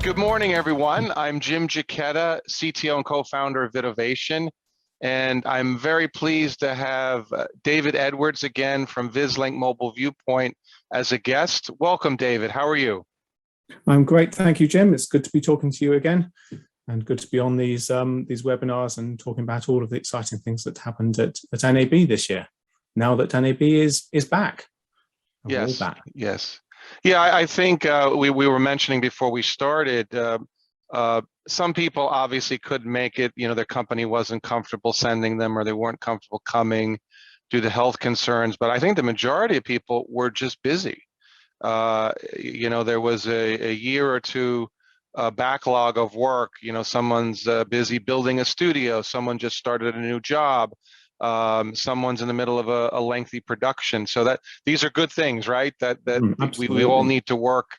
Good morning, everyone. I'm Jim Giacchetta, CTO and co-founder of VidOvation, and I'm very pleased to have David Edwards again from VISLINK Mobile Viewpoint as a guest. Welcome, David. How are you? I'm great, thank you, Jim. It's good to be talking to you again, and good to be on these webinars and talking about all of the exciting things that happened at NAB this year. Now that NAB is back, Yes, we're all back. Yes. Yeah, I think we were mentioning before we started, some people obviously couldn't make it. You know, their company wasn't comfortable sending them, or they weren't comfortable coming due to health concerns. But I think the majority of people were just busy. You know, there was a year or two backlog of work. You know, someone's busy building a studio, someone just started a new job. Someone's in the middle of a lengthy production. So that these are good things, right? That we all need to work.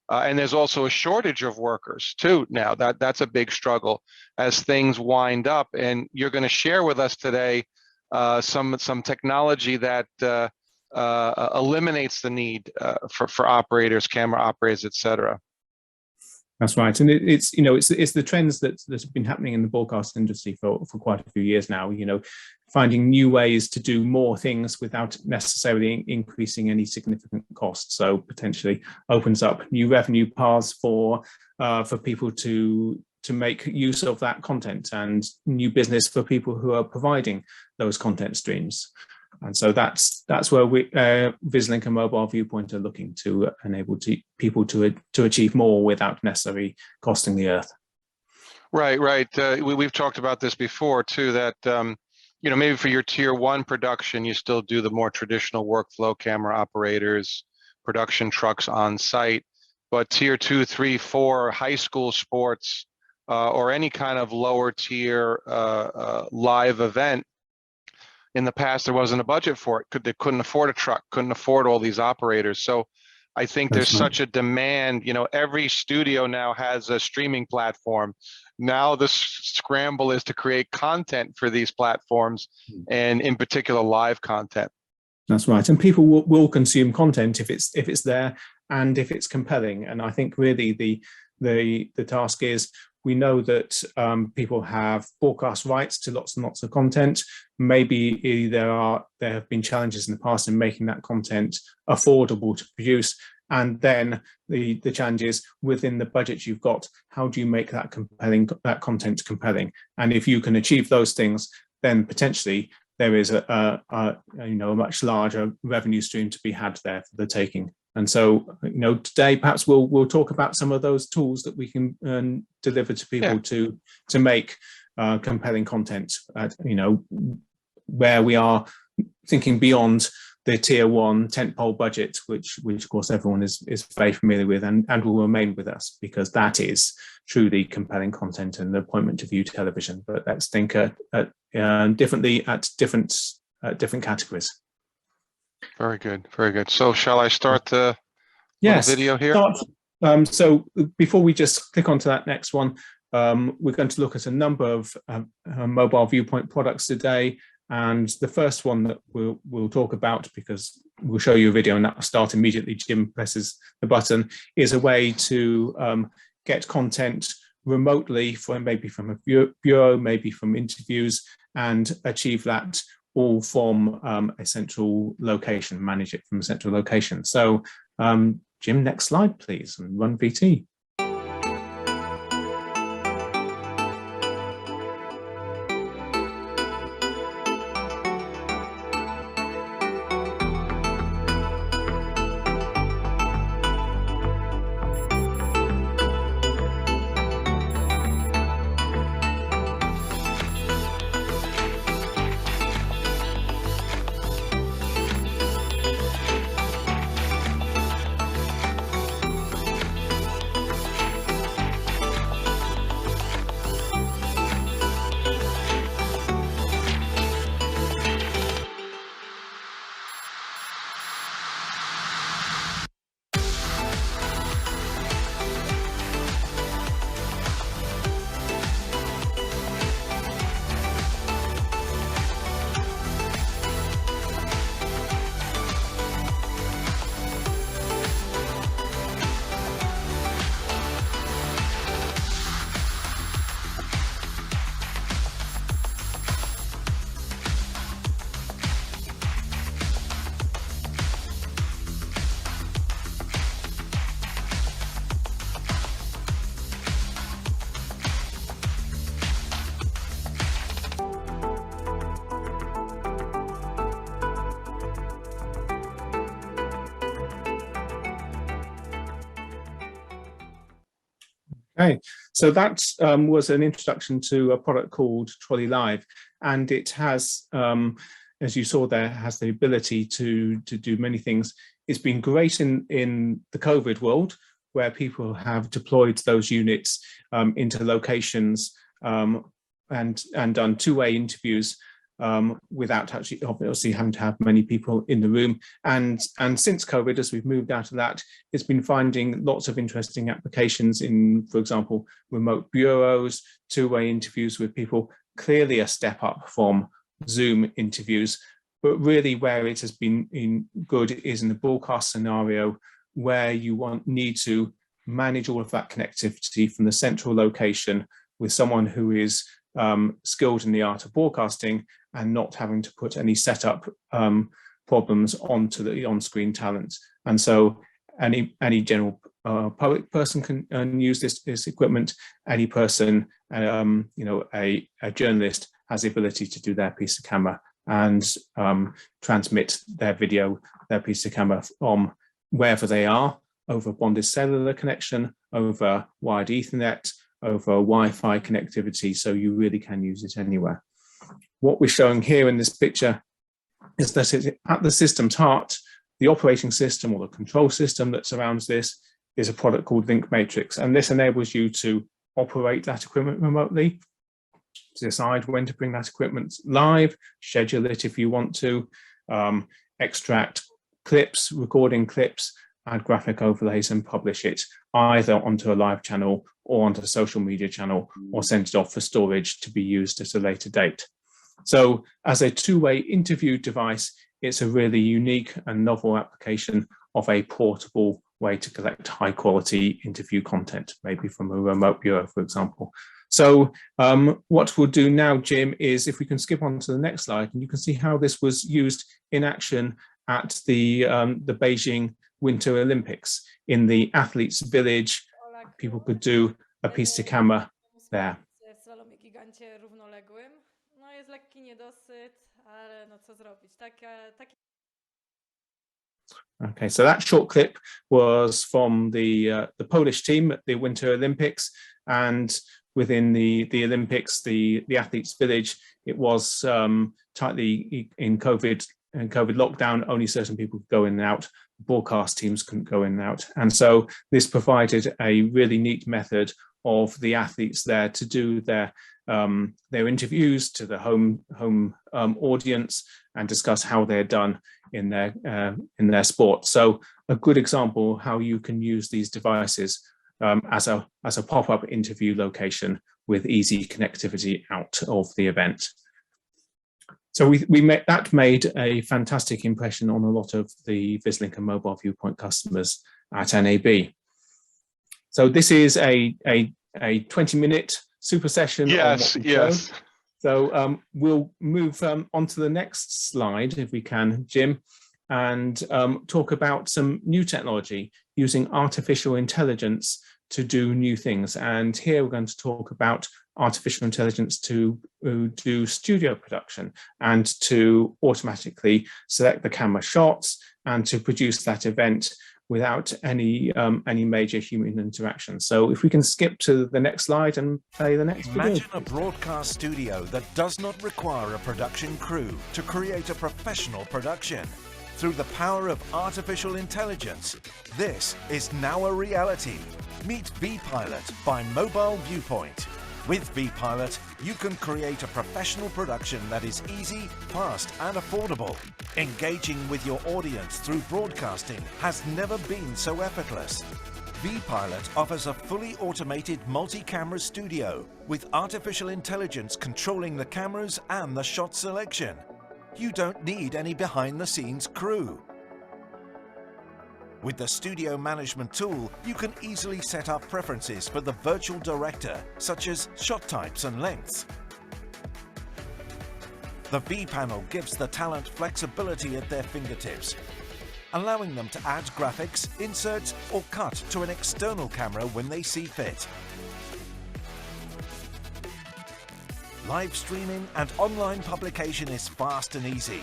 And there's also a shortage of workers too now. That's a big struggle as things wind up. And you're going to share with us today some technology that eliminates the need for operators, camera operators, et cetera. That's right, and it's the trends that have been happening in the broadcast industry for quite a few years now. You know, finding new ways to do more things without necessarily increasing any significant costs. So potentially opens up new revenue paths for people to make use of that content, and new business for people who are providing those content streams. And so that's where we VISLINK and Mobile Viewpoint are looking to enable people to achieve more without necessarily costing the earth. Right. We've talked about this before too, that you know, maybe for your tier 1 production, you still do the more traditional workflow, camera operators, production trucks on site. But tier 2, 3, 4, high school sports, or any kind of lower tier live event, in the past, there wasn't a budget for it. They couldn't afford a truck, couldn't afford all these operators. So I think there's such a demand. You know, every studio now has a streaming platform. Now the scramble is to create content for these platforms, and in particular, live content. That's right. And people will consume content if it's there and if it's compelling. And I think really the task is, we know that people have broadcast rights to lots and lots of content. Maybe there have been challenges in the past in making that content affordable to produce. And then the challenge is, within the budget you've got, how do you make that content compelling? And if you can achieve those things, then potentially there is a much larger revenue stream to be had there for the taking. And so, you know, today perhaps we'll talk about some of those tools that we can deliver to people to make compelling content. You know, where we are thinking beyond the tier 1 tentpole budget, which of course everyone is very familiar with, and will remain with us, because that is truly compelling content and the appointment to view television. But let's think differently at different categories. Very good, very good. So shall I start the video here? So before we just click onto that next one, we're going to look at a number of Mobile Viewpoint products today. And the first one that we'll talk about, because we'll show you a video and that will start immediately, Jim presses the button, is a way to get content remotely, maybe from a bureau, maybe from interviews, and achieve that all from a central location, manage it from a central location. So Jim, next slide, please, and run VT. Okay, so that was an introduction to a product called Trolley Live, and it has, as you saw there, has the ability to do many things. It's been great in the COVID world, where people have deployed those units into locations and done two-way interviews without actually obviously having to have many people in the room. And since COVID, as we've moved out of that, it's been finding lots of interesting applications in, for example, remote bureaus, two-way interviews with people, clearly a step up from Zoom interviews. But really where it has been good is in the broadcast scenario where you need to manage all of that connectivity from the central location with someone who is skilled in the art of broadcasting and not having to put any setup problems onto the on-screen talent. And so any general public person can use this equipment. Any person, a journalist has the ability to do their piece of camera and transmit their video, their piece of camera from wherever they are, over bonded cellular connection, over wired Ethernet, over Wi-Fi connectivity, so you really can use it anywhere. What we're showing here in this picture is that at the system's heart, the operating system or the control system that surrounds this is a product called Link Matrix, and this enables you to operate that equipment remotely, to decide when to bring that equipment live, schedule it if you want to, extract clips, recording clips, add graphic overlays and publish it either onto a live channel or onto a social media channel, or send it off for storage to be used at a later date. So as a two-way interview device, it's a really unique and novel application of a portable way to collect high quality interview content, maybe from a remote bureau, for example. So what we'll do now, Jim, is if we can skip on to the next slide, and you can see how this was used in action at the Beijing Winter Olympics. In the athletes' village, people could do a piece to camera there. Okay, so that short clip was from the Polish team at the Winter Olympics, and within the Olympics, the athletes' village, it was tightly in COVID lockdown. Only certain people could go in and out. Broadcast teams couldn't go in and out, and so this provided a really neat method of the athletes there to do their interviews to the home audience and discuss how they're done in their sport. So a good example how you can use these devices as a pop-up interview location with easy connectivity out of the event. So that made a fantastic impression on a lot of the VISLINK and mobile Viewpoint customers at NAB. So this is a 20-minute super session. Yes, yes. So we'll move on to the next slide, if we can, Jim, and talk about some new technology using artificial intelligence to do new things. And here we're going to talk about artificial intelligence to do studio production and to automatically select the camera shots and to produce that event without any major human interaction. So if we can skip to the next slide and play the next video. Imagine a broadcast studio that does not require a production crew to create a professional production. Through the power of artificial intelligence, this is now a reality. Meet VPilot by Mobile Viewpoint. With VPilot, you can create a professional production that is easy, fast and affordable. Engaging with your audience through broadcasting has never been so effortless. VPilot offers a fully automated multi-camera studio with artificial intelligence controlling the cameras and the shot selection. You don't need any behind-the-scenes crew. With the studio management tool, you can easily set up preferences for the virtual director, such as shot types and lengths. The V panel gives the talent flexibility at their fingertips, allowing them to add graphics, inserts, or cut to an external camera when they see fit. Live streaming and online publication is fast and easy.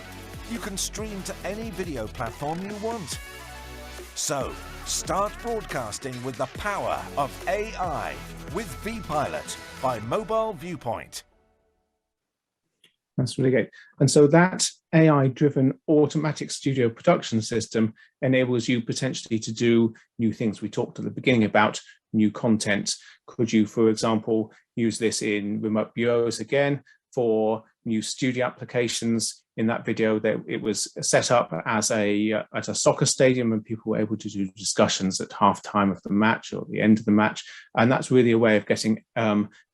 You can stream to any video platform you want. So, start broadcasting with the power of AI with VPilot by Mobile Viewpoint. That's really great. And so that AI-driven automatic studio production system enables you potentially to do new things. We talked at the beginning about new content. Could you, for example, use this in remote bureaus again for new studio applications? In that video, that it was set up as a soccer stadium, and people were able to do discussions at halftime of the match or the end of the match. And that's really a way of getting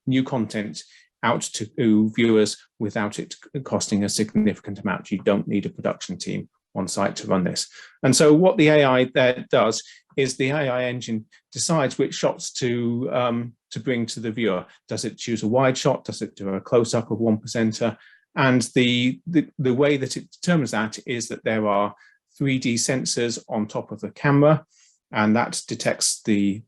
new content out to viewers without it costing a significant amount. You don't need a production team on site to run this. And so what the AI there does is the AI engine decides which shots to bring to the viewer. Does it choose a wide shot? Does it do a close-up of one presenter? And the way that it determines that is that there are 3D sensors on top of the camera, and that detects the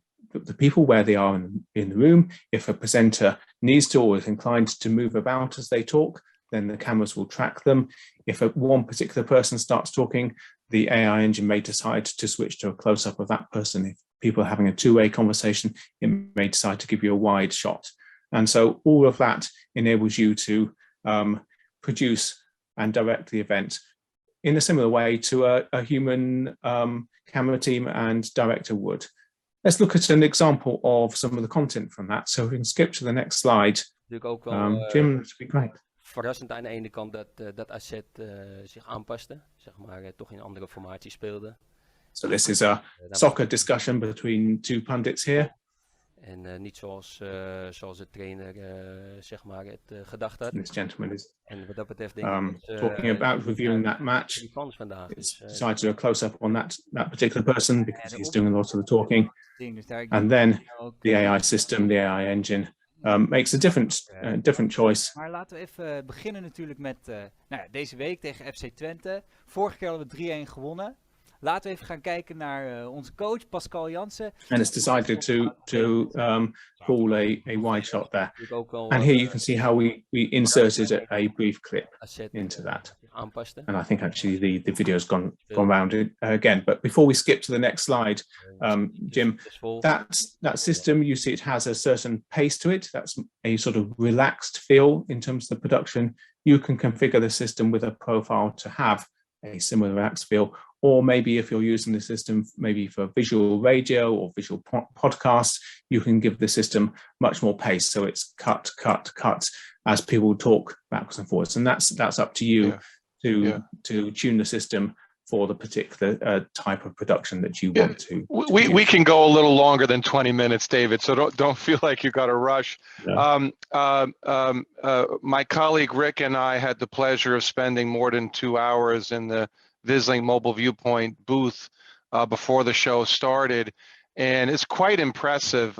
people where they are in the room. If a presenter needs to or is inclined to move about as they talk, then the cameras will track them. If one particular person starts talking, the AI engine may decide to switch to a close-up of that person. If people are having a two-way conversation, it may decide to give you a wide shot. And so all of that enables you to produce and direct the event in a similar way to a human camera team and director would. Let's look at an example of some of the content from that. So we can skip to the next slide. Jim, that would be great. Verrassend aan de ene kant dat asset zich aanpaste, zeg maar, toch in andere formatie speelde. So this is a soccer discussion between two pundits here. En niet zoals de trainer zeg maar het gedacht had. This gentleman is en wat dat betreft denk ik talking about reviewing that match. It's decided to do a close-up on that particular person because he's doing a lot of the talking. And then the AI system, the AI engine, makes a different choice. Maar laten we even beginnen natuurlijk met deze week tegen FC Twente. Vorige keer hadden we 3-1 gewonnen. Laten we even gaan kijken naar onze coach Pascal Jansen. And it's decided to call a wide shot there. And here you can see how we inserted a brief clip into that. And I think actually the video's gone round it again. But before we skip to the next slide, Jim, that system, you see it has a certain pace to it. That's a sort of relaxed feel in terms of the production. You can configure the system with a profile to have a similar relaxed feel. Or maybe if you're using the system maybe for visual radio or visual podcasts, you can give the system much more pace. So it's cut as people talk backwards and forwards. And that's up to you to tune the system for the particular type of production that you want to. We can go a little longer than 20 minutes, David, so don't feel like you got to rush. No. My colleague Rick and I had the pleasure of spending more than 2 hours in the VISLINK Mobile Viewpoint booth before the show started, and it's quite impressive.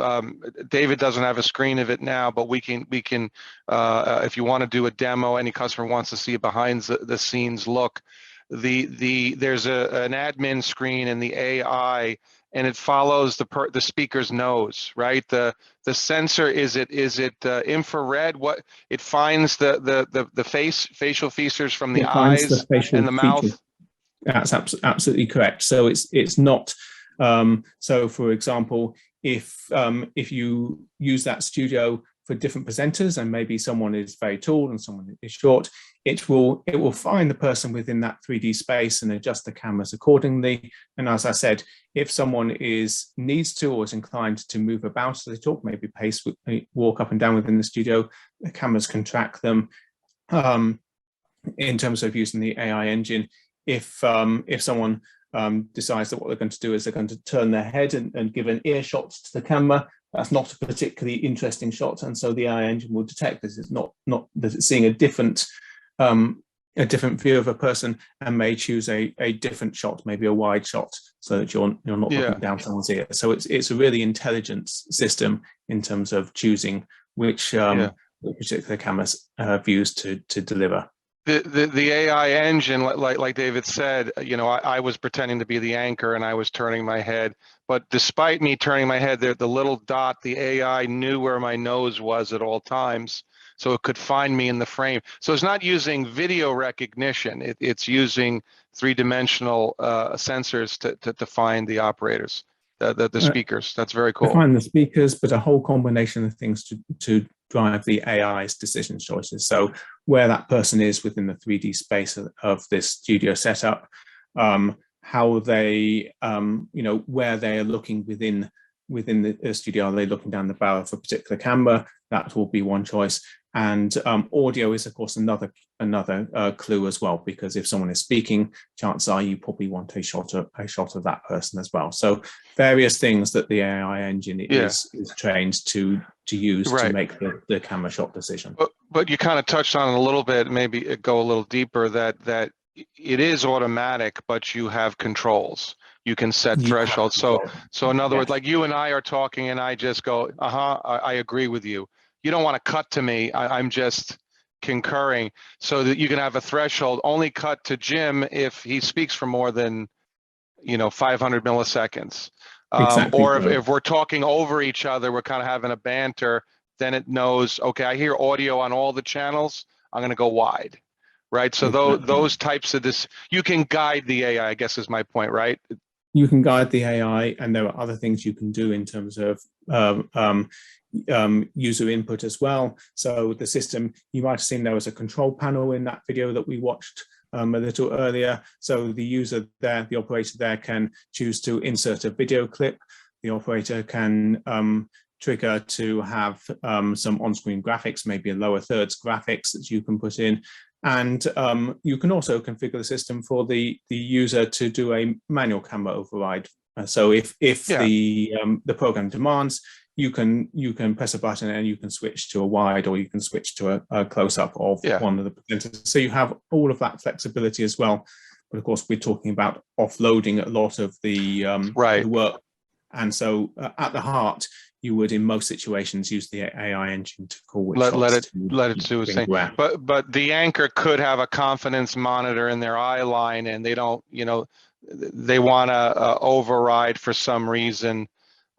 David doesn't have a screen of it now, but we can if you want to do a demo, any customer wants to see a behind the scenes look. There's an admin screen in the AI, and it follows the speaker's nose, right? The sensor is it infrared? What it finds the facial features from the eyes and the mouth. Features. That's absolutely correct. So it's not. So for example, if you use that studio for different presenters, and maybe someone is very tall and someone is short, it will find the person within that 3D space and adjust the cameras accordingly. And as I said, if someone needs to or is inclined to move about as they talk, maybe walk up and down within the studio, the cameras can track them. In terms of using the AI engine, if someone decides that what they're going to do is they're going to turn their head and give an ear shot to the camera, that's not a particularly interesting shot, and so the AI engine will detect this is not that it's seeing a different view of a person and may choose a different shot, maybe a wide shot, so that you're not looking down someone's ear. So it's a really intelligent system in terms of choosing which particular camera's views to deliver. The AI engine, like David said, I was pretending to be the anchor and I was turning my head, but despite me turning my head, the little dot, the AI knew where my nose was at all times. so it could find me in the frame. So it's not using video recognition. It's using three-dimensional sensors to find the operators, the speakers. That's very cool. To find the speakers, but a whole combination of things to drive the AI's decision choices. So where that person is within the 3D space of this studio setup, how they, where they are looking within the studio. Are they looking down the barrel of a particular camera? That will be one choice. And audio is, of course, another clue as well, because if someone is speaking, chances are you probably want a shot of that person as well. So various things that the AI engine is trained to use to make the camera shot decision. But you kind of touched on it a little bit, maybe go a little deeper, that it is automatic, but you have controls. You can set thresholds. So in other words, like you and I are talking and I just go, I agree with you. You don't want to cut to me. I'm just concurring, so that you can have a threshold. Only cut to Jim if he speaks for more than 500 milliseconds. Exactly. Or if we're talking over each other, we're kind of having a banter, then it knows, okay, I hear audio on all the channels, I'm going to go wide, right? So those types of this, you can guide the AI, I guess is my point, right? You can guide the AI, and there are other things you can do in terms of user input as well. So the system, you might have seen there was a control panel in that video that we watched a little earlier. So the user there, the operator there, can choose to insert a video clip. The operator can trigger to have some on-screen graphics, maybe a lower thirds graphics that you can put in. And you can also configure the system for the user to do a manual camera override. So if the program demands, you can press a button and you can switch to a wide, or you can switch to a close-up of one of the presenters. So you have all of that flexibility as well. But of course, we're talking about offloading a lot of the work. And so at the heart, you would, in most situations, use the AI engine to call which let it do its thing. But the anchor could have a confidence monitor in their eye line, and they don't, they want to override for some reason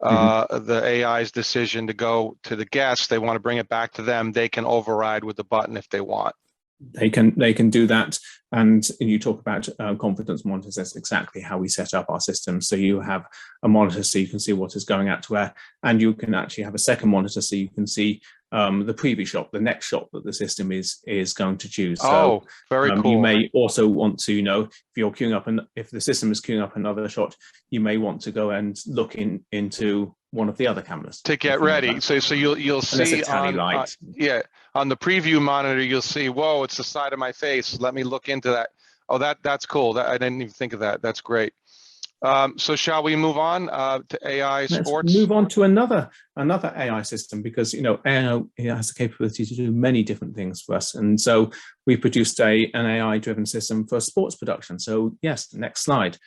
the AI's decision to go to the guest. They want to bring it back to them. They can override with the button if they want. They can do that. And you talk about confidence monitors. That's exactly how we set up our system. So you have a monitor so you can see what is going out to where, and you can actually have a second monitor so you can see the previous shot, the next shot that the system is going to choose. So very cool. You may also want to, if you're queuing up, and if the system is queuing up another shot, you may want to go and look into one of the other cameras to get ready. So you'll see on the preview monitor, you'll see, whoa, it's the side of my face. Let me look into that. Oh, that's cool. I didn't even think of that. That's great. So shall we move on to AI sports? Let's move on to another AI system, because AI has the capability to do many different things for us, and so we produced an AI-driven system for sports production. So yes, next slide.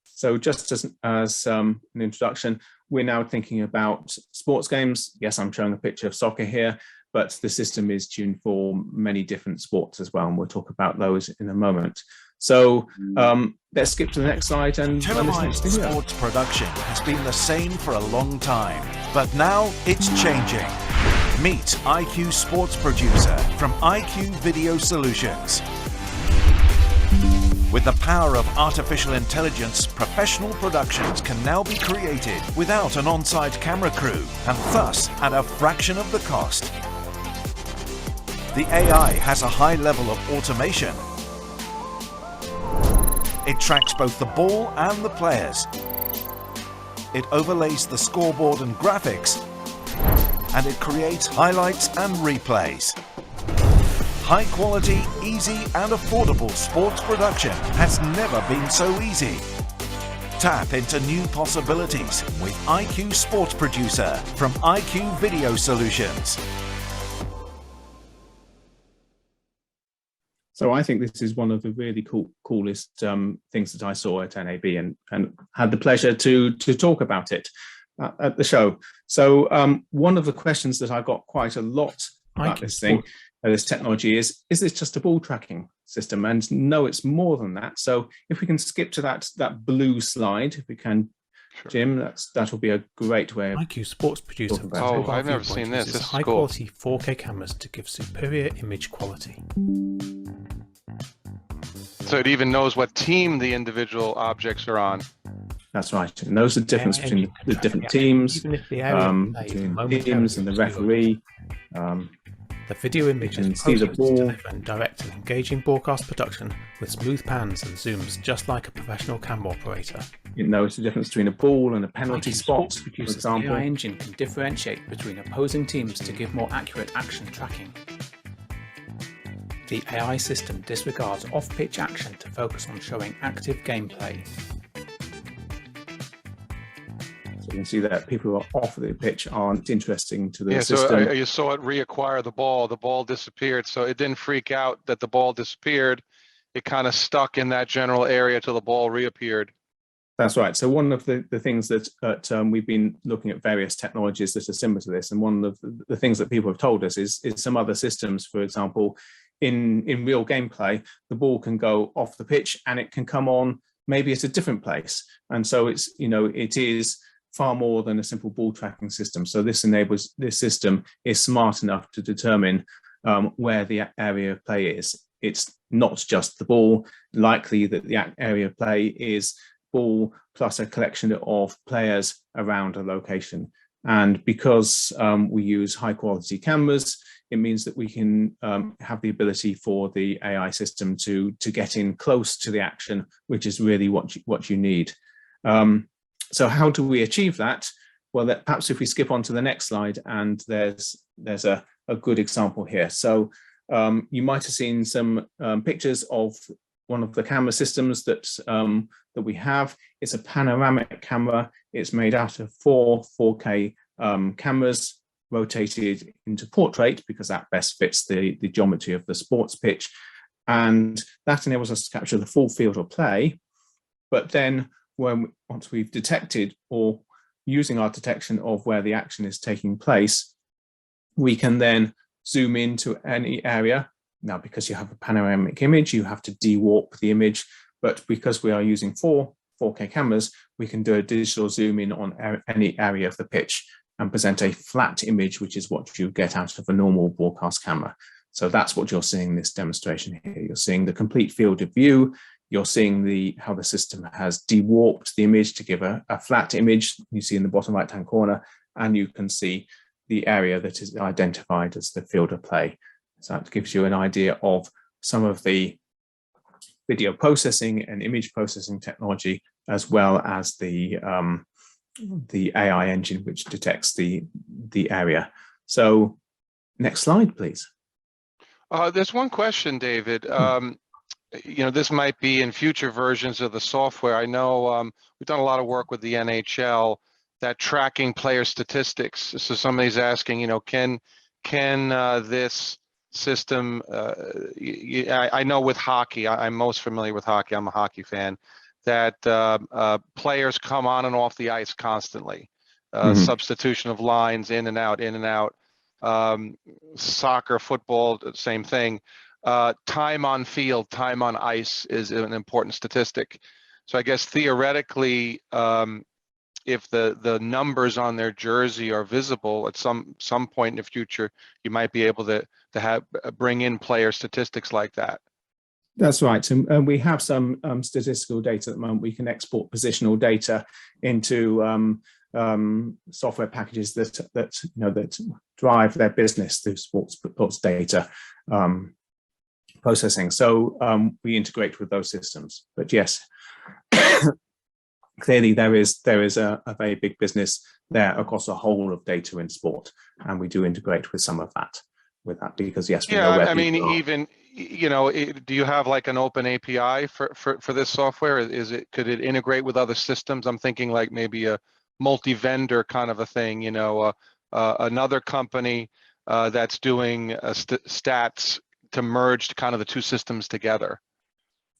So just as an introduction, we're now thinking about sports games. Yes, I'm showing a picture of soccer here, but the system is tuned for many different sports as well, and we'll talk about those in a moment. So let's skip to the next slide. And televised sports production has been the same for a long time, but now it's changing. Meet IQ Sports Producer from IQ Video Solutions. With the power of artificial intelligence, professional productions can now be created without an on-site camera crew, and thus at a fraction of the cost. The AI has a high level of automation. It tracks both the ball and the players. It overlays the scoreboard and graphics, and it creates highlights and replays. High quality, easy and affordable sports production has never been so easy. Tap into new possibilities with IQ Sports Producer from IQ Video Solutions. So I think this is one of the really coolest things that I saw at NAB, and had the pleasure to talk about it at the show. So one of the questions that I got quite a lot about this technology is this just a ball tracking system? And no, it's more than that. So if we can skip to that blue slide, if we can Sure. Jim, that'll be a great way of IQ Sports produced talking a about it. mobile I've never Viewpoint seen this. uses This is high cool. quality 4K cameras to give superior image quality. So it even knows what team the individual objects are on. That's right. It knows the difference AI between engine can the track different action, teams, even if the area of play between momentarily teams and the is referee. The video image can is see the processed ball. to deliver and direct an engaging broadcast production with smooth pans and zooms, just like a professional camera operator. It knows the difference between a ball and a penalty IQ spot, Sports for produces example. AI engine can differentiate between opposing teams to give more accurate action tracking. The AI system disregards off-pitch action to focus on showing active gameplay. So you can see that people who are off the pitch aren't interesting to the Yeah, so system. you saw it reacquire the ball disappeared. So it didn't freak out that the ball disappeared. It kind of stuck in that general area till the ball reappeared. That's right. So one of the things that we've been looking at various technologies that are similar to this, and one of the things that people have told us is some other systems, for example, in real gameplay, the ball can go off the pitch and it can come on maybe at a different place. And so it is far more than a simple ball tracking system. So this system is smart enough to determine where the area of play is. It's not just the ball. Likely that the area of play is ball plus a collection of players around a location. And because we use high quality cameras, it means that we can have the ability for the AI system to get in close to the action, which is really what you need. So how do we achieve that? Well, perhaps if we skip on to the next slide, and there's a good example here. So you might have seen some pictures of one of the camera systems that we have. It's a panoramic camera. It's made out of 4K cameras rotated into portrait because that best fits the geometry of the sports pitch. And that enables us to capture the full field of play. But then once we've detected or using our detection of where the action is taking place, we can then zoom into any area. Now, because you have a panoramic image, you have to de-warp the image, but because we are using 4K cameras, we can do a digital zoom in on any area of the pitch and present a flat image, which is what you get out of a normal broadcast camera. So that's what you're seeing in this demonstration here. You're seeing the complete field of view. You're seeing how the system has de-warped the image to give a flat image you see in the bottom right-hand corner, and you can see the area that is identified as the field of play. So that gives you an idea of some of the video processing and image processing technology, as well as the AI engine which detects the area. So next slide, please. There's one question, David. This might be in future versions of the software. I know we've done a lot of work with the NHL that tracking player statistics. So somebody's asking, can this system, I know with hockey, I'm most familiar with hockey, I'm a hockey fan, that players come on and off the ice constantly. Substitution of lines in and out. Soccer, football, same thing. Time on field, time on ice is an important statistic. So I guess theoretically, if the numbers on their jersey are visible at some point in the future, you might be able to bring in player statistics like that. That's right, and we have some statistical data at the moment. We can export positional data into software packages that drive their business through sports data processing. So we integrate with those systems. But yes, clearly there is a very big business there across the whole of data in sport, and we do integrate with some of that. Because yes, we know where people are. Even do you have like an open API for this software? Could it integrate with other systems? I'm thinking like maybe a multi-vendor kind of a thing. Another company that's doing stats to merge kind of the two systems together.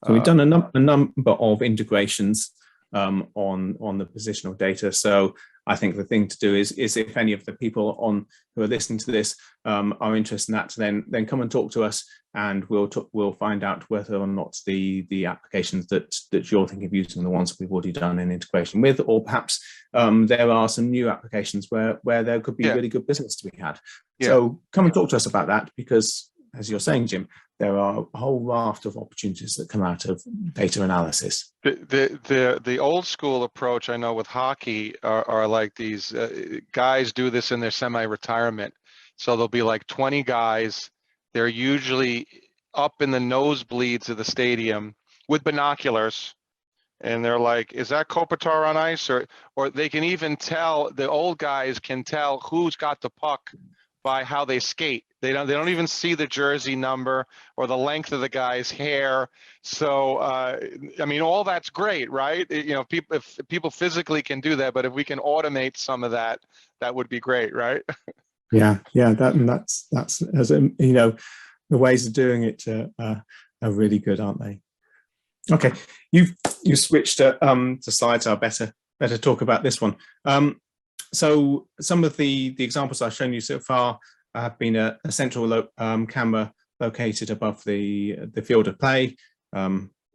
So we've done a number of integrations on the positional data. So I think the thing to do is if any of the people who are listening to this are interested in that, then come and talk to us, and we'll find out whether or not the applications that you're thinking of using are the ones that we've already done an integration with, or perhaps there are some new applications where there could be really good business to be had. So come and talk to us about that, because as you're saying, Jim, there are a whole raft of opportunities that come out of data analysis. The old school approach, I know, with hockey are like these guys do this in their semi-retirement. So there'll be like 20 guys. They're usually up in the nosebleeds of the stadium with binoculars, and they're like, "Is that Kopitar on ice?" Or they can even tell, the old guys can tell who's got the puck by how they skate. They don't even see the jersey number or the length of the guy's hair. So I mean, all that's great, right? You know, if people physically can do that, but if we can automate some of that, that would be great, right? Yeah, that's as you know, the ways of doing it are really good, aren't they? Okay, you switched to slides. I better talk about this one. So some of the examples I've shown you so far have been a central camera located above the field of play.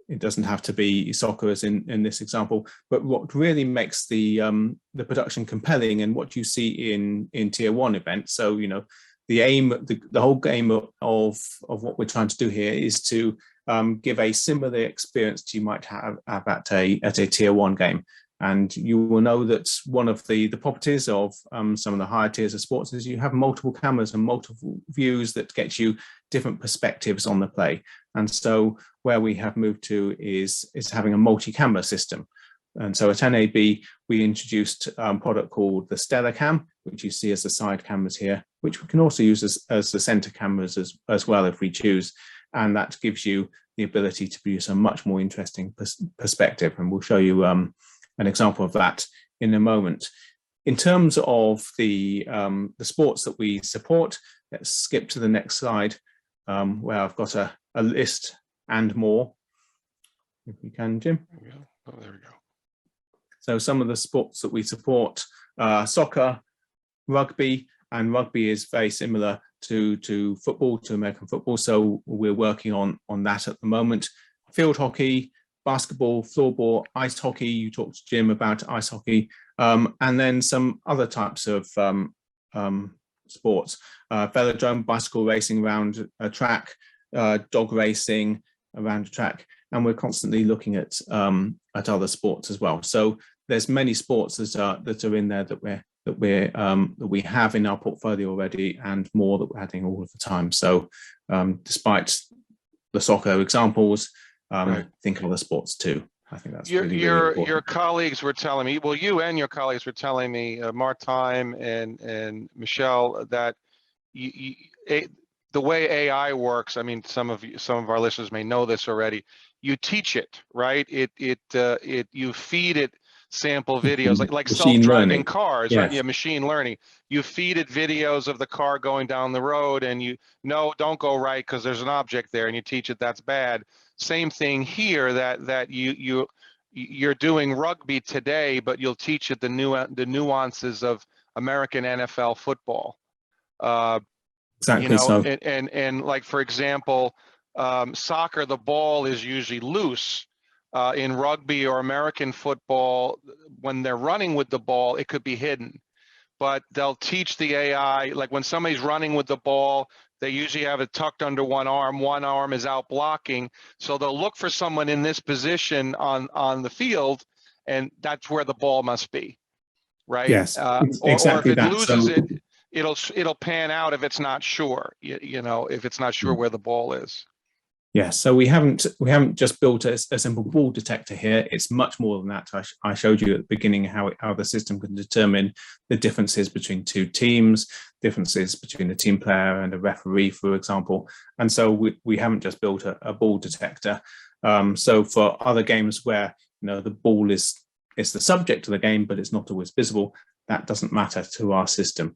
It doesn't have to be soccer as in this example, but what really makes the production compelling, and what you see in tier 1 events. So, you know, the aim, the whole game of what we're trying to do here is to give a similar experience to you might have at a tier 1 game. And you will know that one of the properties of some of the higher tiers of sports is you have multiple cameras and multiple views that get you different perspectives on the play. And so where we have moved to is having a multi-camera system. And so at NAB, we introduced a product called the Stellar Cam, which you see as the side cameras here, which we can also use as the center cameras as well if we choose. And that gives you the ability to produce a much more interesting perspective. And we'll show you an example of that in a moment. In terms of the sports that we support, let's skip to the next slide, where I've got a list and more. If we can, Jim. There we go. Oh, there we go. So some of the sports that we support, soccer, rugby, and rugby is very similar to football, to American football. So we're working on that at the moment. Field hockey, basketball, floorball, ice hockey. You talked to Jim about ice hockey, and then some other types of sports, velodrome, bicycle racing around a track, dog racing around a track, and we're constantly looking at other sports as well. So there's many sports that are in there that we have in our portfolio already, and more that we're adding all of the time. So despite the soccer examples, Right. think other sports too. I think that's your colleagues were telling me, well, you and your colleagues were telling me, Martijn and Michelle, that the way AI works. I mean, some of our listeners may know this already. You teach it, right? You feed it sample videos, like self-driving cars, yes. Right? Yeah, machine learning. You feed it videos of the car going down the road, and don't go right because there's an object there, and you teach it that's bad. Same thing here, that you're doing rugby today, but you'll teach it the nuances of American NFL football. Exactly. So. And like, for example, soccer, the ball is usually loose. In rugby or American football, when they're running with the ball, it could be hidden. But they'll teach the AI, like when somebody's running with the ball, they usually have it tucked under one arm is out blocking. So they'll look for someone in this position on the field, and that's where the ball must be, right? Yes, Or exactly if it loses it'll pan out if it's not sure, if it's not sure where the ball is. Yes, so we haven't just built a simple ball detector here. It's much more than that. I showed you at the beginning how the system can determine the differences between two teams, differences between a team player and a referee, for example. And so we haven't just built a ball detector. So for other games where the ball is the subject of the game, but it's not always visible, that doesn't matter to our system.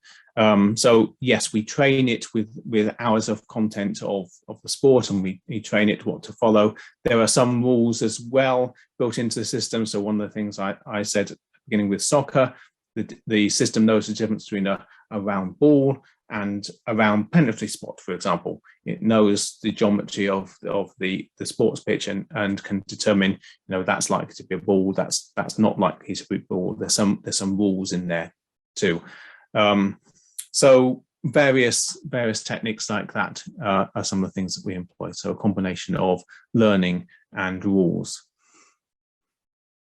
So yes, we train it with hours of content of the sport, and we train it what to follow. There are some rules as well built into the system. So one of the things I said at the beginning with soccer, the system knows the difference between a round ball and a round penalty spot, for example. It knows the geometry of the sports pitch and can determine, that's likely to be a ball, that's not likely to be a ball. There's some rules in there too. So various techniques like that are some of the things that we employ. So a combination of learning and rules.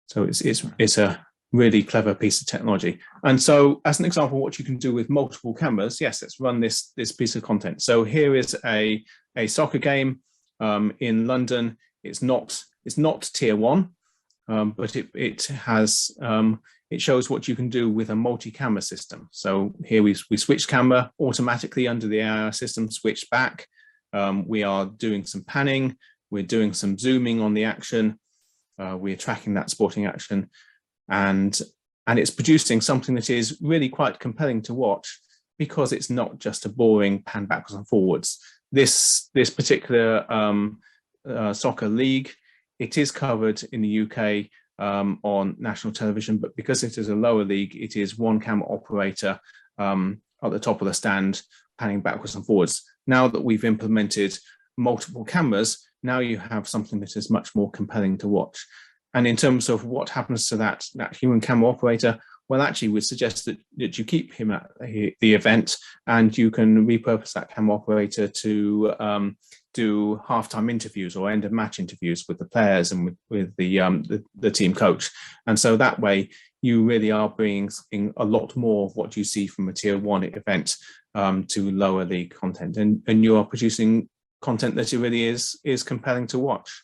So it's a really clever piece of technology. And so, as an example, what you can do with multiple cameras, yes, let's run this piece of content. So here is a soccer game in London. It's not tier 1, but it shows what you can do with a multi-camera system. So here we switch camera automatically under the AI system, switch back. We are doing some panning. We're doing some zooming on the action. We're tracking that sporting action. And it's producing something that is really quite compelling to watch, because it's not just a boring pan backwards and forwards. This particular soccer league, it is covered in the UK on national television, but because it is a lower league, it is one camera operator at the top of the stand panning backwards and forwards. Now that we've implemented multiple cameras, now you have something that is much more compelling to watch. And in terms of what happens to that human camera operator, well, actually, we suggest that you keep him at the event, and you can repurpose that camera operator to do halftime interviews or end of match interviews with the players and with the team coach. And so that way, you really are bringing a lot more of what you see from a tier 1 event to lower league content, and you are producing content that really is compelling to watch.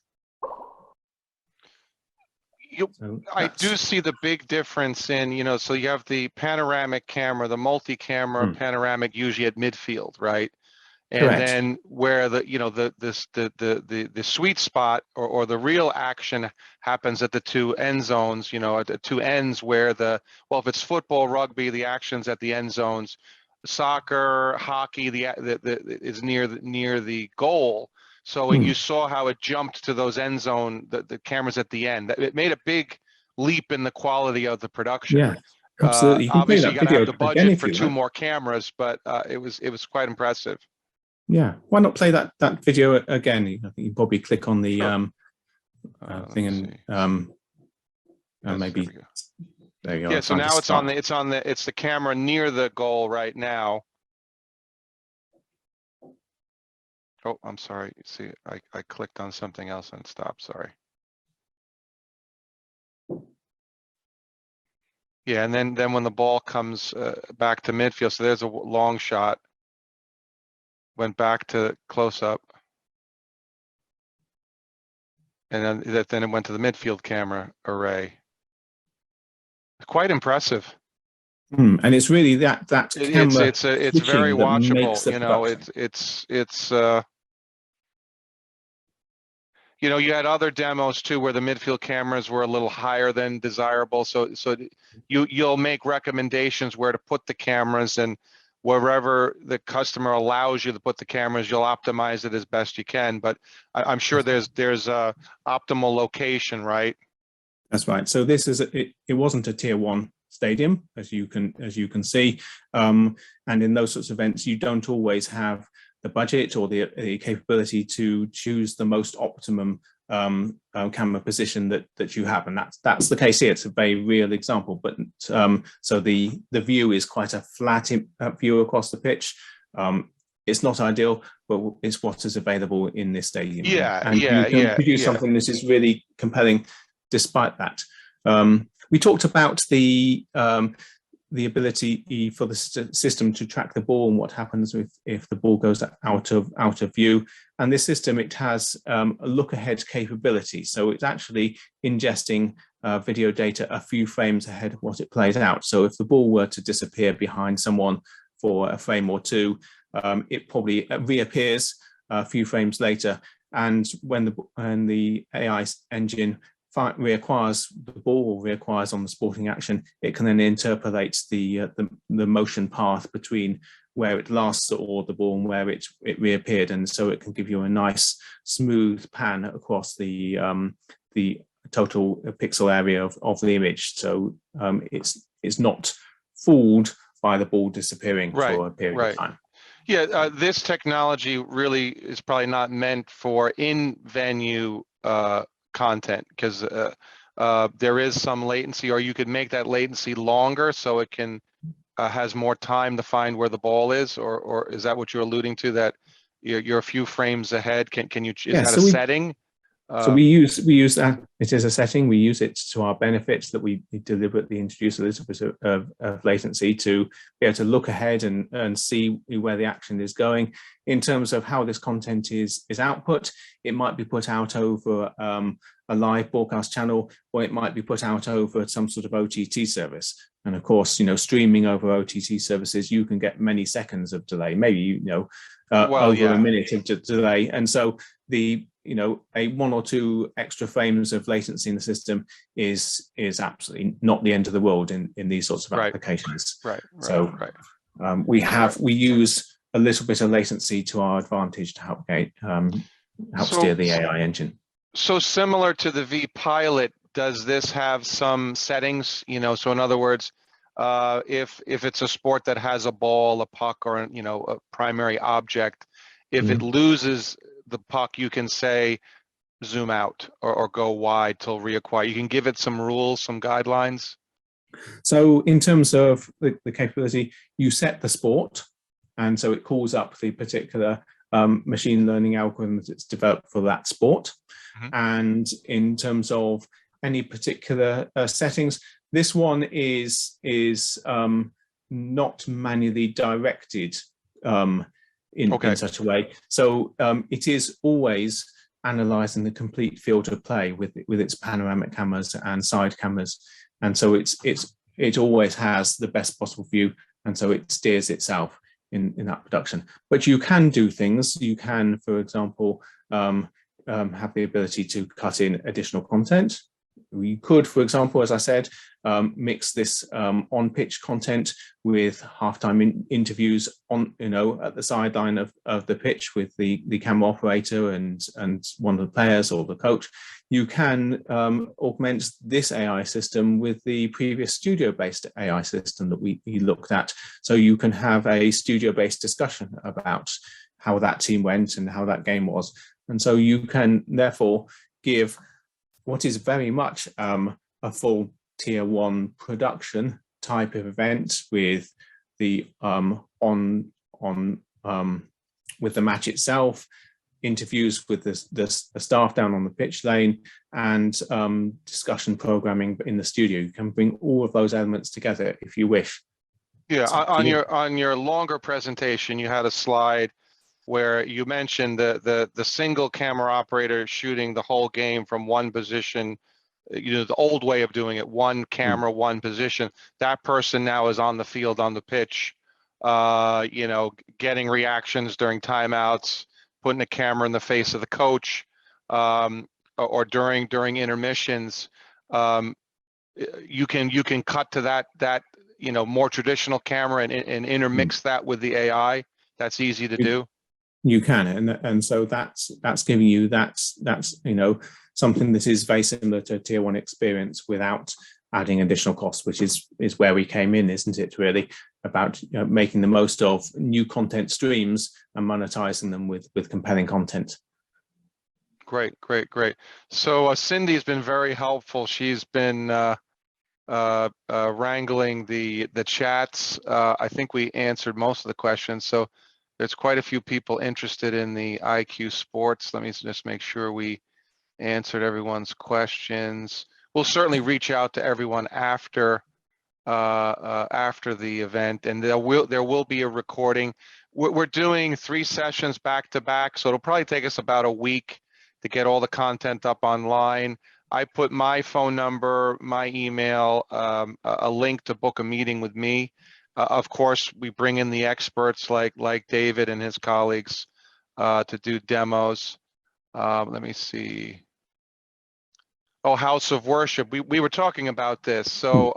I do see the big difference in, so you have the panoramic camera, the multi-camera panoramic, usually at midfield, right? And Correct. then where the sweet spot or the real action happens at the two end zones, at the two ends where if it's football, rugby, the action's at the end zones. Soccer, hockey, is near the goal. So when you saw how it jumped to those end zone, the cameras at the end, it made a big leap in the quality of the production. Yeah, absolutely. Obviously, you got to have the budget for 2 more cameras, but it was quite impressive. Yeah, why not play that video again? I think you probably click on the thing and maybe there you go. Yeah, so now it's the camera near the goal right now. Oh, I'm sorry. See, I clicked on something else and stopped. Sorry. Yeah, and then when the ball comes back to midfield, so there's a long shot. Went back to close up, and then it went to the midfield camera array. Quite impressive. And it's really that camera. It's very watchable. You had other demos too where the midfield cameras were a little higher than desirable. So you'll make recommendations where to put the cameras, and wherever the customer allows you to put the cameras, you'll optimize it as best you can. But I'm sure there's a optimal location, right? That's right. So this is it wasn't a tier 1 stadium, as you can see, and in those sorts of events, you don't always have the budget or the capability to choose the most optimum camera position that you have, and that's the case here. It's a very real example, but so the view is quite a flat view across the pitch. It's not ideal, but it's what is available in this stadium. You can produce something that is really compelling despite that. We talked about the ability for the system to track the ball and what happens if the ball goes out of view. And this system, it has a look ahead capability. So it's actually ingesting video data a few frames ahead of what it plays out. So if the ball were to disappear behind someone for a frame or two, it probably reappears a few frames later. And when the AI engine reacquires the ball or reacquires on the sporting action, it can then interpolate the motion path between where it last saw the ball and where it reappeared, and so it can give you a nice smooth pan across the total pixel area of the image. So it's not fooled by the ball disappearing Right, for a period right. of time. Yeah, this technology really is probably not meant for in-venue content, because there is some latency, or you could make that latency longer so it can has more time to find where the ball is, or is that what you're alluding to, that you're a few frames ahead? Can you, is that a setting? So we use that. It is a setting. We use it to our benefits, that we deliberately introduce a little bit of latency to be able to look ahead and see where the action is going. In terms of how this content is output, it might be put out over a live broadcast channel, or it might be put out over some sort of OTT service. And of course, streaming over OTT services, you can get many seconds of delay, maybe over a minute of delay, and so a 1 or 2 extra frames of latency in the system is absolutely not the end of the world in these sorts of applications. Right. So we use a little bit of latency to our advantage to help steer the AI engine. So similar to the vPilot, does this have some settings? So in other words, if it's a sport that has a ball, a puck, or a primary object, if it loses the puck, you can say zoom out or go wide till reacquire. You can give it some rules, some guidelines. So in terms of the capability, you set the sport, and so it calls up the particular machine learning algorithm that it's developed for that sport. And in terms of any particular settings, this one is not manually directed in such a way. So it is always analyzing the complete field of play with its panoramic cameras and side cameras, and so it always has the best possible view, and so it steers itself in that production. But you can do things. You can, for example, have the ability to cut in additional content. We could, for example, as I said, mix this on-pitch content with halftime interviews on, at the sideline of the pitch with the camera operator and one of the players or the coach. You can augment this AI system with the previous studio-based AI system that we looked at. So you can have a studio-based discussion about how that team went and how that game was. And so you can therefore give what is very much a full tier 1 production type of event with the with the match itself, interviews with the staff down on the pitch lane, and discussion programming in the studio. You can bring all of those elements together if you wish. Yeah, on your longer presentation, you had a slide where you mentioned the single camera operator shooting the whole game from one position, the old way of doing it, one camera, one position. That person now is on the field, on the pitch, getting reactions during timeouts, putting a camera in the face of the coach, or during intermissions. You can cut to that more traditional camera and intermix that with the AI. That's easy to do. You can, and so that's giving you that's something that is very similar to a tier 1 experience without adding additional costs, which is where we came in, isn't it? Really about making the most of new content streams and monetizing them with compelling content. Great. So Cindy's been very helpful. She's been wrangling the chats. I think we answered most of the questions. So there's quite a few people interested in the IQ Sports. Let me just make sure we answered everyone's questions. We'll certainly reach out to everyone after the event, and there will be a recording. We're doing 3 sessions back to back, so it'll probably take us about a week to get all the content up online. I put my phone number, my email, a link to book a meeting with me. Of course, we bring in the experts like David and his colleagues to do demos. Let me see. Oh, House of Worship. We were talking about this. So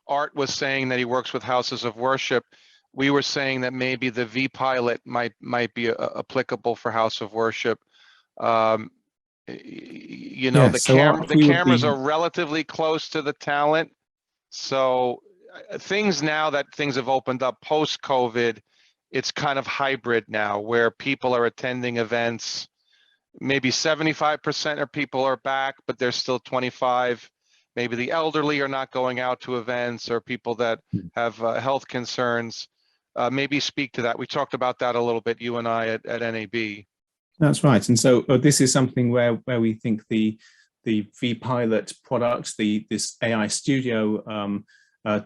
Art was saying that he works with houses of worship. We were saying that maybe the vPilot might be applicable for House of Worship. The cameras are relatively close to the talent. So things now that things have opened up post-COVID, it's kind of hybrid now where people are attending events. Maybe 75% of people are back, but there's still 25. Maybe the elderly are not going out to events, or people that have health concerns. Maybe speak to that. We talked about that a little bit, you and I, at NAB. That's right. And so this is something where we think the vPilot product, this AI Studio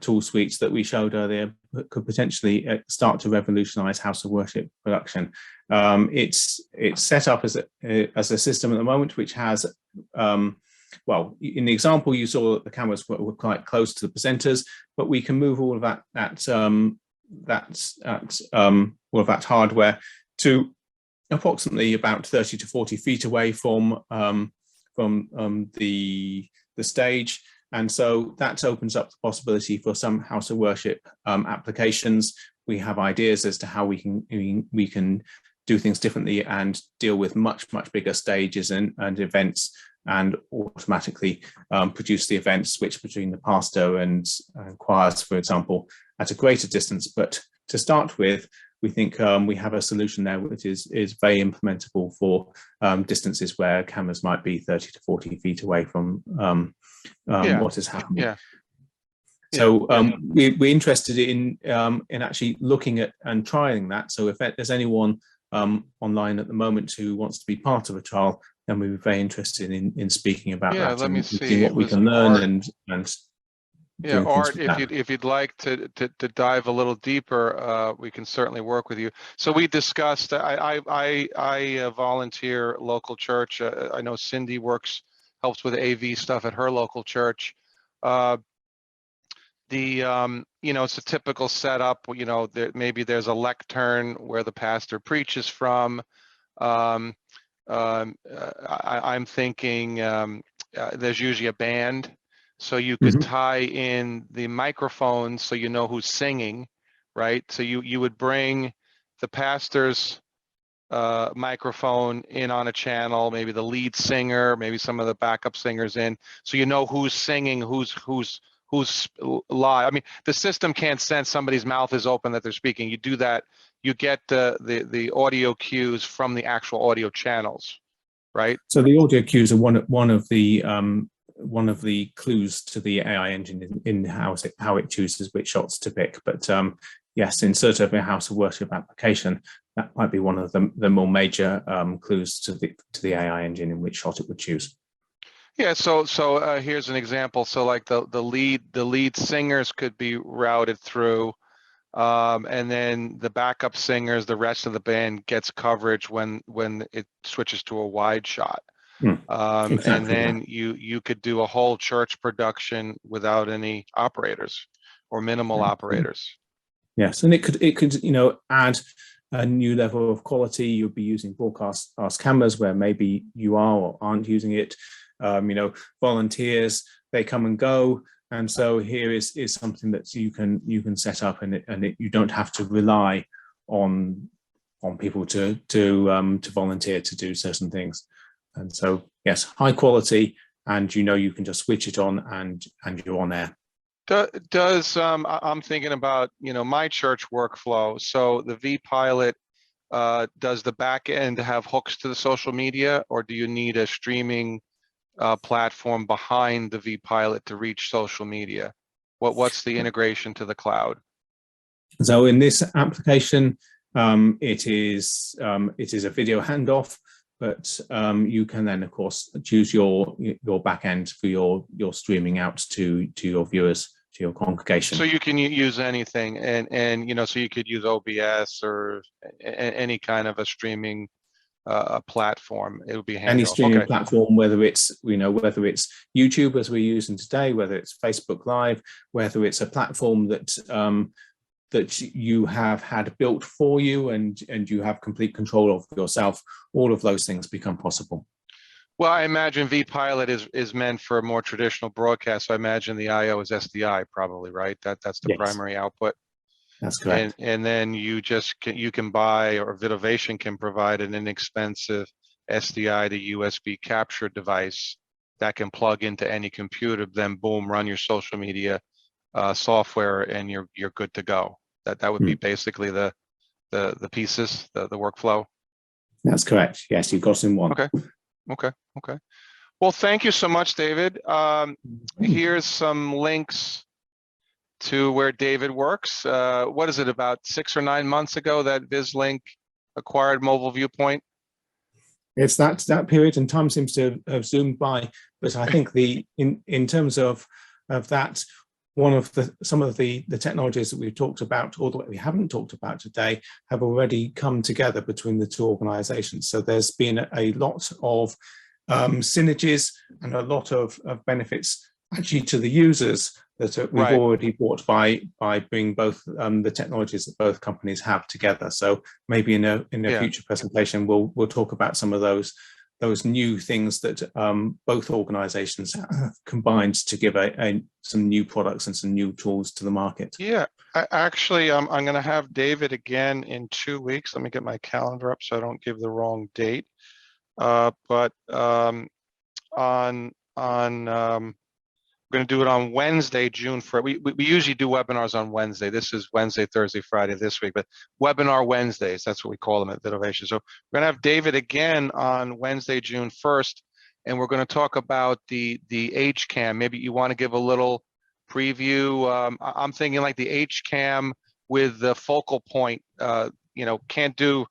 tool suites that we showed earlier, could potentially start to revolutionize house of worship production. It's set up as a system at the moment, which has, well, in the example you saw that the cameras were quite close to the presenters, but we can move all of all of that hardware to approximately about 30 to 40 feet away from the stage. And so that opens up the possibility for some house of worship applications. We have ideas as to how we can do things differently and deal with much bigger stages and events, and automatically produce the event switch between the pastor and choirs, for example, at a greater distance. But to start with, we think we have a solution there which is very implementable for distances where cameras might be 30 to 40 feet away from what is happening. Yeah. So we're interested in actually looking at and trying that. So if there's anyone online at the moment who wants to be part of a trial, then we'd be very interested in speaking about that. Let me and see. seeing what we can learn and yeah, Art, if you'd like to dive a little deeper, we can certainly work with you. So we discussed. I volunteer local church. I know Cindy helps with AV stuff at her local church. You know, it's a typical setup. You know, maybe there's a lectern where the pastor preaches from. I'm thinking there's usually a band. So you could tie in the microphone so you know who's singing, right? So you would bring the pastor's microphone in on a channel, maybe the lead singer, maybe some of the backup singers in, so you know who's singing, who's live. I mean, the system can't sense somebody's mouth is open that they're speaking. You do that, you get the audio cues from the actual audio channels, right? So the audio cues are one of the clues to the AI engine in how it chooses which shots to pick. But yes, in sort of a house of worship application, that might be one of the more major clues to the AI engine in which shot it would choose. Yeah. So here's an example. So like the lead singers could be routed through, and then the backup singers, the rest of the band gets coverage when it switches to a wide shot. Exactly. And then you could do a whole church production without any operators or minimal operators. Yes, and it could add a new level of quality. You'll be using broadcast cameras where maybe you are or aren't using it. Volunteers, they come and go, and so here is something that you can set up, and you don't have to rely on people to volunteer to do certain things. And so, yes, high quality, and you can just switch it on and you're on air. I'm thinking about, my church workflow. So the vPilot, does the back end have hooks to the social media, or do you need a streaming platform behind the vPilot to reach social media? What's the integration to the cloud? So in this application, it is a video handoff. But you can then, of course, choose your back end for your streaming out to your viewers, to your congregation. So you can use anything, and so you could use OBS or any kind of a streaming platform. It would be handy. Any streaming platform, whether it's YouTube as we're using today, whether it's Facebook Live, whether it's a platform that you have had built for you and you have complete control of yourself, all of those things become possible. Well, I imagine vPilot is meant for a more traditional broadcast. So I imagine the IO is SDI probably, right? That's the primary output. That's correct. And then you can buy, or VidOvation can provide, an inexpensive SDI to USB capture device that can plug into any computer, then boom, run your social media software, and you're good to go. That would be basically the pieces, the workflow. That's correct. Yes, you've got it in one. Okay. Well, thank you so much, David. Here's some links to where David works. What is it, about 6 or 9 months ago that VISLINK acquired Mobile Viewpoint? It's that period, and time seems to have zoomed by. But I think in terms of that, some of the technologies that we've talked about, or that we haven't talked about today, have already come together between the two organisations. So there's been a lot of synergies and a lot of benefits actually to the users that we've already bought by bringing both the technologies that both companies have together. So maybe in a future presentation we'll talk about some of those new things that both organizations have combined to give some new products and some new tools to the market. Yeah, actually, I'm going to have David again in 2 weeks. Let me get my calendar up so I don't give the wrong date. But we're going to do it on Wednesday, June 1st. We usually do webinars on Wednesday. This is Wednesday, Thursday, Friday this week, but webinar Wednesdays, that's what we call them at VidOvation. So we're going to have David again on Wednesday, June 1st, and we're going to talk about the HCAM. Maybe you want to give a little preview. I'm thinking like the HCAM with the focal point, can't do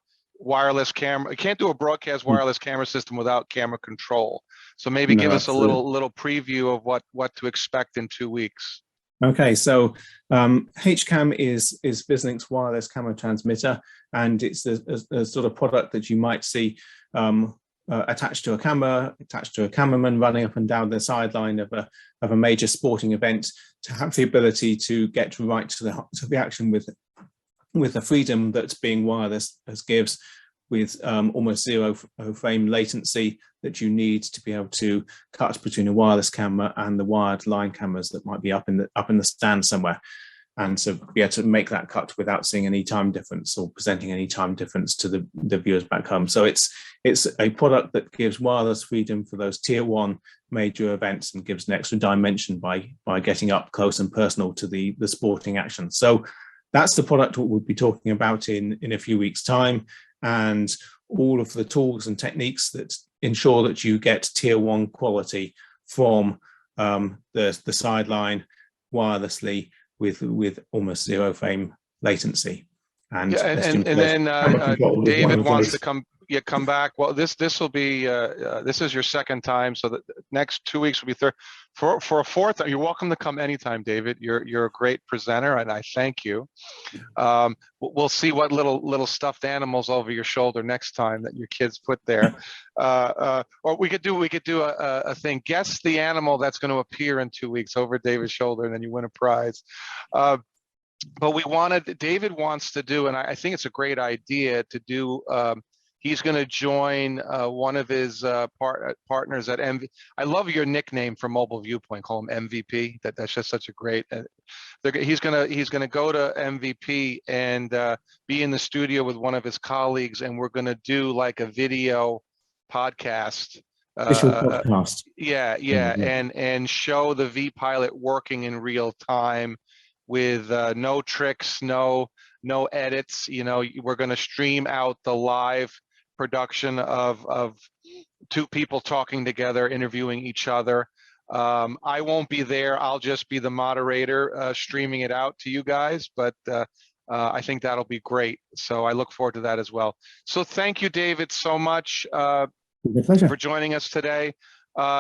wireless camera, can't do a broadcast wireless camera system without camera control. So maybe give us a little preview of what to expect in 2 weeks. Okay, so HCAM is VISLINK's wireless camera transmitter, and it's a sort of product that you might see attached to a camera, attached to a cameraman running up and down the sideline of a major sporting event, to have the ability to get right to the action with the freedom that being wireless gives, with almost zero frame latency that you need to be able to cut between a wireless camera and the wired line cameras that might be up in the stand somewhere, and so be able to make that cut without seeing any time difference or presenting any time difference to the viewers back home. So it's a product that gives wireless freedom for those tier 1 major events, and gives an extra dimension by getting up close and personal to the sporting action. So that's the product what we'll be talking about in a few weeks' time, and all of the tools and techniques that ensure that you get tier 1 quality from the sideline wirelessly with almost zero frame latency. And then David wants to come back. Well, this will be this is your second time, so the next 2 weeks will be third. For a fourth, you're welcome to come anytime, David. You're a great presenter, and I thank you. We'll see what little stuffed animals over your shoulder next time that your kids put there. Or we could do a thing. Guess the animal that's going to appear in 2 weeks over David's shoulder, and then you win a prize. But David wants to do, and I think it's a great idea to do. He's going to join one of his partners at MV. I love your nickname for Mobile Viewpoint. Call him MVP. That's just such a great. He's gonna go to MVP and be in the studio with one of his colleagues, and we're going to do like a video podcast. Podcast. Yeah, and show the V-Pilot working in real time with no tricks, no edits. We're going to stream out the live production of two people talking together, interviewing each other. I won't be there. I'll just be the moderator, streaming it out to you guys, but I think that'll be great. So I look forward to that as well. So thank you, David, so much for joining us today.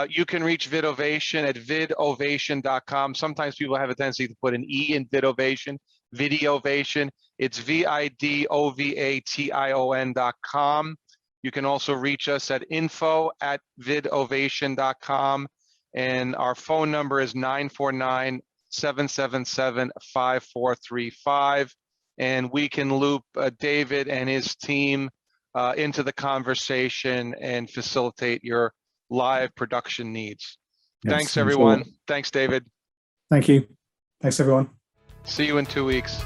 You can reach VidOvation at VidOvation.com. Sometimes people have a tendency to put an E in VidOvation, VidOvation. It's VidOvation.com. You can also reach us at info@vidovation.com. And our phone number is 949-777-5435. And we can loop David and his team into the conversation and facilitate your live production needs. Yes, thanks, everyone. Thanks, David. Thank you. Thanks, everyone. See you in 2 weeks.